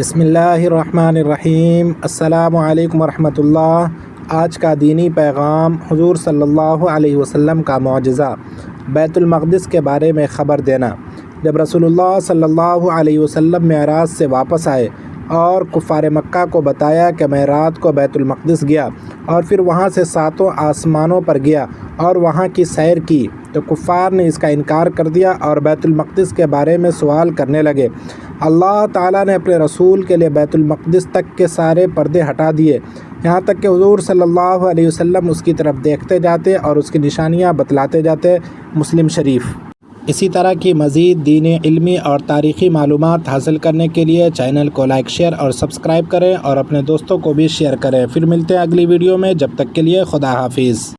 بسم اللہ الرحمن الرحیم۔ السلام علیکم ورحمۃ اللہ۔ آج کا دینی پیغام حضور صلی اللہ علیہ وسلم کا معجزہ، بیت المقدس کے بارے میں خبر دینا۔ جب رسول اللہ صلی اللہ علیہ وسلم معراج سے واپس آئے اور کفار مکہ کو بتایا کہ میں رات کو بیت المقدس گیا اور پھر وہاں سے 7 آسمانوں پر گیا اور وہاں کی سیر کی، تو کفار نے اس کا انکار کر دیا اور بیت المقدس کے بارے میں سوال کرنے لگے۔ اللہ تعالیٰ نے اپنے رسول کے لیے بیت المقدس تک کے سارے پردے ہٹا دیے، یہاں تک کہ حضور صلی اللہ علیہ وسلم اس کی طرف دیکھتے جاتے اور اس کی نشانیاں بتلاتے جاتے۔ مسلم شریف۔ اسی طرح کی مزید دینی، علمی اور تاریخی معلومات حاصل کرنے کے لیے چینل کو لائک، شیئر اور سبسکرائب کریں اور اپنے دوستوں کو بھی شیئر کریں۔ پھر ملتے ہیں اگلی ویڈیو میں، جب تک کے لیے خدا حافظ۔